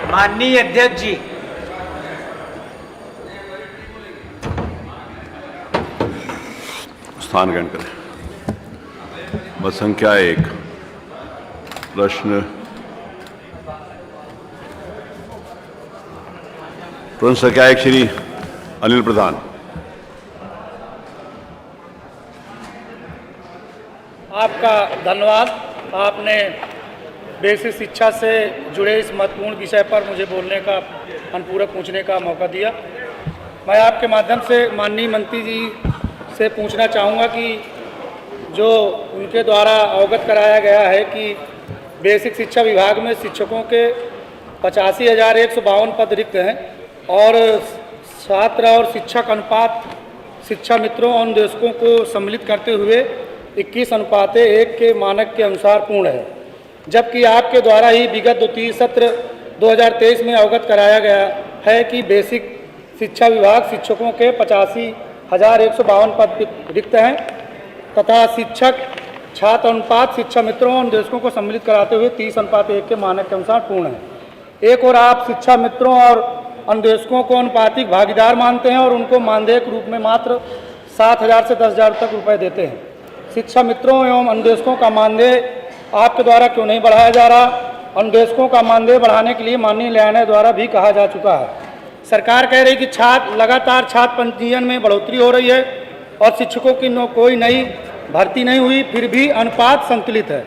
माननीय अध्यक्ष जी, स्थान ग्रहण करें। बस संख्या 1 प्रश्न संख्या 1 श्री अनिल प्रधान। आपका धन्यवाद। आपने बेसिक शिक्षा से जुड़े इस महत्वपूर्ण विषय पर मुझे बोलने का, अनुपूरक पूछने का मौका दिया। मैं आपके माध्यम से माननीय मंत्री जी से पूछना चाहूँगा कि जो उनके द्वारा अवगत कराया गया है कि बेसिक शिक्षा विभाग में शिक्षकों के 85,152 पद रिक्त हैं और छात्र और शिक्षक अनुपात शिक्षा मित्रों और अनुदेशकों को सम्मिलित करते हुए 21:1 के मानक के अनुसार पूर्ण है, जबकि आपके द्वारा ही विगत द्वितीय सत्र 2023 में अवगत कराया गया है कि बेसिक शिक्षा विभाग शिक्षकों के 85,152 पद रिक्त हैं तथा शिक्षक छात्र अनुपात शिक्षा मित्रों और अनुदेशकों को सम्मिलित कराते हुए 30:1 के मानक के अनुसार पूर्ण है। एक और आप शिक्षा मित्रों और अनुदेशकों को अनुपातिक भागीदार मानते हैं और उनको मानदेय के रूप में मात्र 7,000 से 10,000 तक रुपए देते हैं। शिक्षा मित्रों एवं अनुदेशकों का मानदेय आपके द्वारा क्यों नहीं बढ़ाया जा रहा? अनुदेशकों का मानदेय बढ़ाने के लिए माननीय न्यायालय द्वारा भी कहा जा चुका है। सरकार कह रही कि लगातार छात्र पंजीयन में बढ़ोतरी हो रही है और शिक्षकों की कोई नई भर्ती नहीं हुई, फिर भी अनुपात संतुलित है।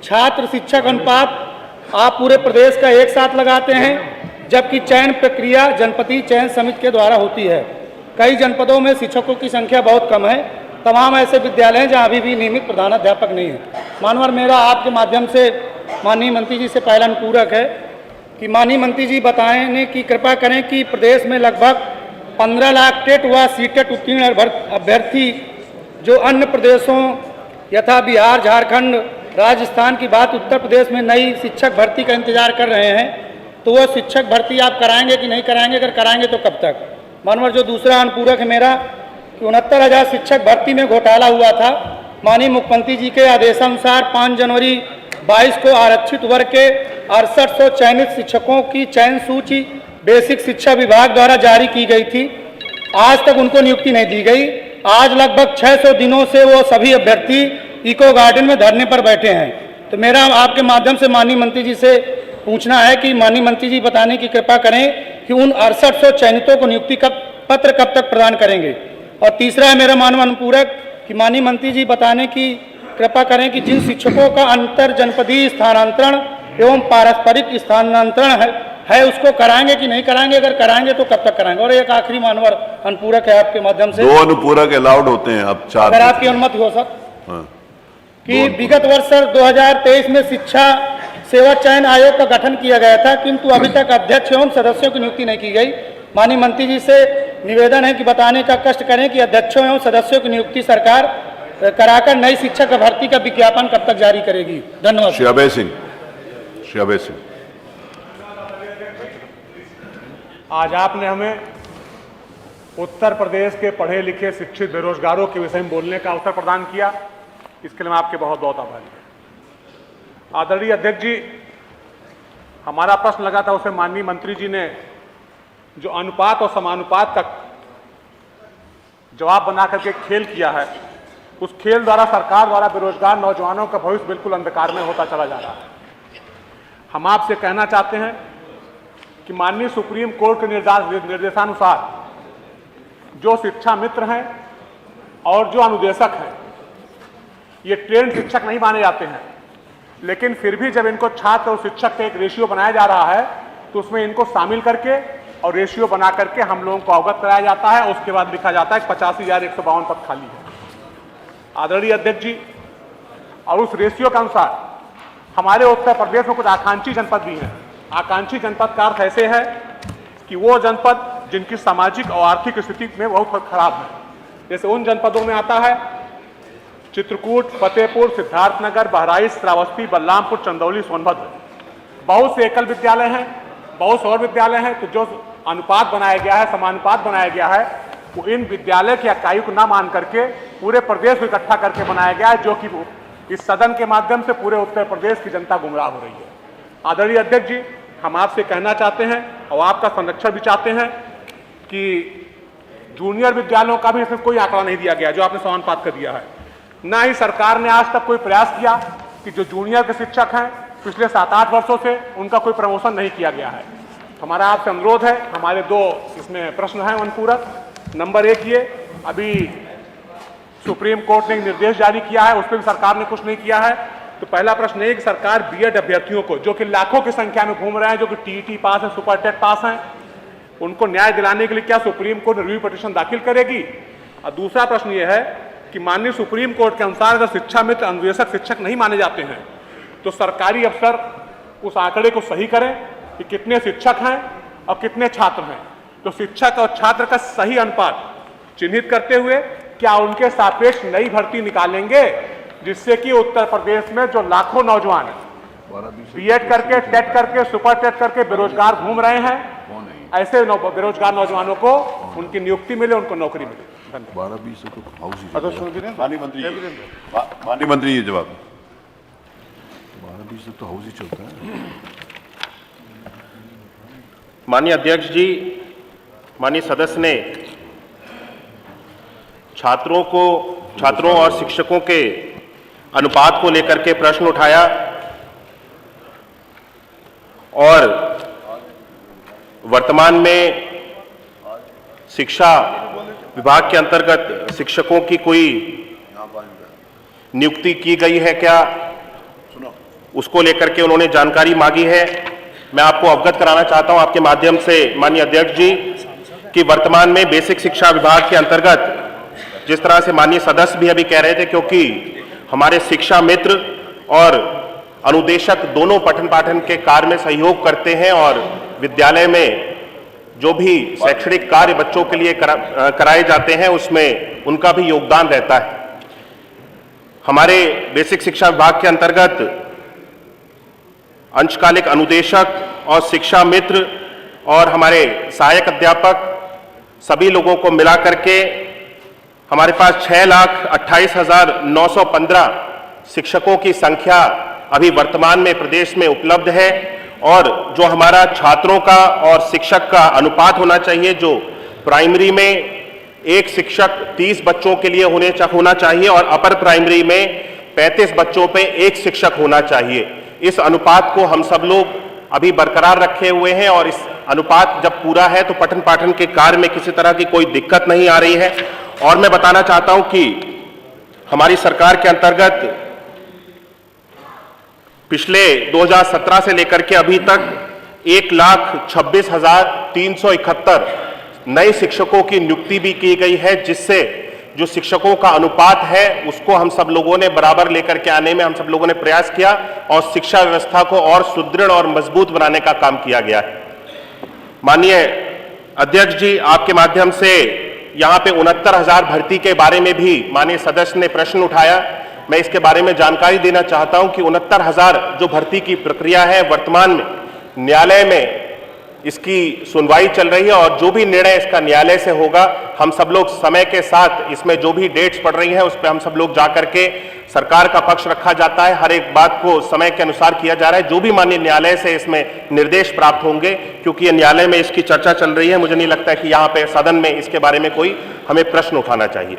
छात्र शिक्षक अनुपात आप पूरे प्रदेश का एक साथ लगाते हैं, जबकि चयन प्रक्रिया जनपदीय चयन समिति के द्वारा होती है। कई जनपदों में शिक्षकों की संख्या बहुत कम है। तमाम ऐसे विद्यालय हैं जहाँ अभी भी नियमित प्रधानाध्यापक नहीं है। मानवर मेरा आपके माध्यम से माननीय मंत्री जी से पहला अनुपूरक है कि माननीय मंत्री जी बताने की कृपा करें कि प्रदेश में लगभग 15 लाख टेट व सीटेट उत्तीर्ण अभ्यर्थी जो अन्य प्रदेशों यथा बिहार, झारखंड, राजस्थान की बात उत्तर प्रदेश में नई शिक्षक भर्ती का इंतजार कर रहे हैं, तो वो शिक्षक भर्ती आप कराएंगे कि नहीं कराएंगे? अगर कराएंगे तो कब तक? मानवर जो दूसरा अनुपूरक है मेरा कि 69,000 शिक्षक भर्ती में घोटाला हुआ था। माननीय मुख्यमंत्री जी के आदेशानुसार 5 जनवरी 22 को आरक्षित वर्ग के 6800 चयनित शिक्षकों की चयन सूची बेसिक शिक्षा विभाग द्वारा जारी की गई थी। आज तक उनको नियुक्ति नहीं दी गई। आज लगभग 600 दिनों से वो सभी अभ्यर्थी इको गार्डन में धरने पर बैठे हैं। तो मेरा आपके माध्यम से माननीय मंत्री जी से पूछना है कि माननीय मंत्री जी बताने की कृपा करें कि उन 6800 चयनितों को नियुक्ति पत्र कब तक प्रदान करेंगे। और तीसरा है मेरा मानव अनुपूरक कि माननीय मंत्री जी बताने की कृपा करें कि जिन शिक्षकों का अंतर जनपदीय स्थानांतरण एवं पारस्परिक स्थानांतरण है उसको कराएंगे कि नहीं कराएंगे? अगर कराएंगे तो कब तक कराएंगे? और एक आखिरी मानवर अनुपूरक है आपके माध्यम से। 2 अनुपूरक अलाउड होते हैं, अब 4 अगर आपकी अनुमति हो सर। हाँ। कि विगत वर्ष सर 2023 में शिक्षा सेवा चयन आयोग का गठन किया गया था, किंतु अभी तक अध्यक्ष एवं सदस्यों की नियुक्ति नहीं की गई। माननीय मंत्री जी से निवेदन है कि बताने का कष्ट करें कि अध्यक्षों एवं सदस्यों की नियुक्ति सरकार कराकर नई शिक्षक भर्ती का विज्ञापन कब तक जारी करेगी? धन्यवाद। श्री अभय सिंह। आज आपने हमें उत्तर प्रदेश के पढ़े लिखे शिक्षित बेरोजगारों के विषय में बोलने का अवसर प्रदान किया, इसके लिए मैं आपके बहुत बहुत आभारी हूं। आदरणीय अध्यक्ष जी, हमारा प्रश्न लगा था उसे माननीय मंत्री जी ने जो अनुपात और समानुपात तक जवाब बना करके खेल किया है, उस खेल द्वारा सरकार द्वारा बेरोजगार नौजवानों का भविष्य बिल्कुल अंधकार में होता चला जा रहा है। हम आपसे कहना चाहते हैं कि माननीय सुप्रीम कोर्ट के निर्देशानुसार जो शिक्षा मित्र हैं और जो अनुदेशक हैं, ये ट्रेंड शिक्षक नहीं माने जाते हैं, लेकिन फिर भी जब इनको छात्र और शिक्षक का एक रेशियो बनाया जा रहा है तो उसमें इनको शामिल करके और रेशियो बना करके हम लोगों को अवगत कराया जाता है। उसके बाद लिखा जाता है 85,152 पद खाली है। आदरणीय अध्यक्ष जी, और उस रेशियो के अनुसार हमारे उत्तर प्रदेश में कुछ आकांक्षी जनपद भी हैं। आकांक्षी जनपद का अर्थ ऐसे है कि वो जनपद जिनकी सामाजिक और आर्थिक स्थिति में बहुत खराब है। जैसे उन जनपदों में आता है चित्रकूट, फतेहपुर, सिद्धार्थनगर, बहराइच, श्रावस्ती, बलरामपुर, चंदौली, सोनभद्र। बहुत से एकल विद्यालय हैं, बहुत से और विद्यालय हैं। तो जो अनुपात बनाया गया है, समानुपात बनाया गया है, वो इन विद्यालय की इकाई को ना मान करके पूरे प्रदेश को इकट्ठा करके बनाया गया है, जो कि इस सदन के माध्यम से पूरे उत्तर प्रदेश की जनता गुमराह हो रही है। आदरणीय अध्यक्ष जी, हम आपसे कहना चाहते हैं और आपका संरक्षण भी चाहते हैं कि जूनियर विद्यालयों का भी इसमें कोई आंकड़ा नहीं दिया गया जो आपने समानुपात कर दिया है। ना ही सरकार ने आज तक कोई प्रयास किया कि जो जूनियर के शिक्षक हैं पिछले 7-8 वर्षों से उनका कोई प्रमोशन नहीं किया गया है। हमारा आपसे अनुरोध है, हमारे 2 इसमें प्रश्न हैं अनुपूरक। नंबर 1 ये, अभी सुप्रीम कोर्ट ने एक निर्देश जारी किया है, उस पर भी सरकार ने कुछ नहीं किया है। तो पहला प्रश्न ये कि सरकार बीएड अभ्यर्थियों को जो कि लाखों की संख्या में घूम रहे हैं, जो कि टीईटी पास है, सुपर टेट पास हैं, उनको न्याय दिलाने के लिए क्या सुप्रीम कोर्ट रिव्यू पिटीशन दाखिल करेगी? और दूसरा प्रश्न ये है कि माननीय सुप्रीम कोर्ट के अनुसार अगर शिक्षा मित्र अन्वेषक शिक्षक नहीं माने जाते हैं तो सरकारी अफसर उस आंकड़े को सही करें कि कितने शिक्षक हैं और कितने छात्र हैं। तो शिक्षक और छात्र का सही अनुपात चिन्हित करते हुए क्या उनके सापेक्ष नई भर्ती निकालेंगे, जिससे कि उत्तर प्रदेश में जो लाखों नौजवान बीएड करके, टेट करके, सुपर टेट करके बेरोजगार घूम रहे हैं, ऐसे बेरोजगार नौजवानों को उनकी नियुक्ति मिले, उनको नौकरी मिले। माननीय मंत्री ये जवाब। 12-20 तक तो हाउस ही चलता है। माननीय अध्यक्ष जी, माननीय सदस्य ने छात्रों और शिक्षकों के अनुपात को लेकर के प्रश्न उठाया और वर्तमान में शिक्षा विभाग के अंतर्गत शिक्षकों की कोई नियुक्ति की गई है क्या, उसको लेकर के उन्होंने जानकारी मांगी है। मैं आपको अवगत कराना चाहता हूं आपके माध्यम से माननीय अध्यक्ष जी कि वर्तमान में बेसिक शिक्षा विभाग के अंतर्गत जिस तरह से माननीय सदस्य भी अभी कह रहे थे, क्योंकि हमारे शिक्षा मित्र और अनुदेशक दोनों पठन पाठन के कार्य में सहयोग करते हैं और विद्यालय में जो भी शैक्षणिक कार्य बच्चों के लिए कराए जाते हैं उसमें उनका भी योगदान रहता है। हमारे बेसिक शिक्षा विभाग के अंतर्गत अंशकालिक अनुदेशक और शिक्षा मित्र और हमारे सहायक अध्यापक सभी लोगों को मिला करके हमारे पास 6,28,915 शिक्षकों की संख्या अभी वर्तमान में प्रदेश में उपलब्ध है। और जो हमारा छात्रों का और शिक्षक का अनुपात होना चाहिए, जो प्राइमरी में एक शिक्षक 30 बच्चों के लिए होना चाहिए और अपर प्राइमरी में 35 बच्चों पे एक शिक्षक होना चाहिए, इस अनुपात को हम सब लोग अभी बरकरार रखे हुए हैं और इस अनुपात जब पूरा है तो पठन पाठन के कार्य में किसी तरह की कोई दिक्कत नहीं आ रही है। और मैं बताना चाहता हूं कि हमारी सरकार के अंतर्गत पिछले 2017 से लेकर के अभी तक 1,26,371 नए शिक्षकों की नियुक्ति भी की गई है, जिससे जो शिक्षकों का अनुपात है उसको हम सब लोगों ने बराबर लेकर के आने में हम सब लोगों ने प्रयास किया और शिक्षा व्यवस्था को और सुदृढ़ और मजबूत बनाने का काम किया गया है। माननीय अध्यक्ष जी, आपके माध्यम से यहाँ पे 69,000 भर्ती के बारे में भी माननीय सदस्य ने प्रश्न उठाया। मैं इसके बारे में जानकारी देना चाहता हूं कि 69,000 जो भर्ती की प्रक्रिया है वर्तमान में न्यायालय में इसकी सुनवाई चल रही है और जो भी निर्णय इसका न्यायालय से होगा हम सब लोग समय के साथ इसमें जो भी डेट्स पड़ रही हैं उस पर हम सब लोग जाकर के सरकार का पक्ष रखा जाता है। हर एक बात को समय के अनुसार किया जा रहा है। जो भी माननीय न्यायालय से इसमें निर्देश प्राप्त होंगे, क्योंकि ये न्यायालय में इसकी चर्चा चल रही है, मुझे नहीं लगता है कि यहाँ पे सदन में इसके बारे में कोई हमें प्रश्न उठाना चाहिए।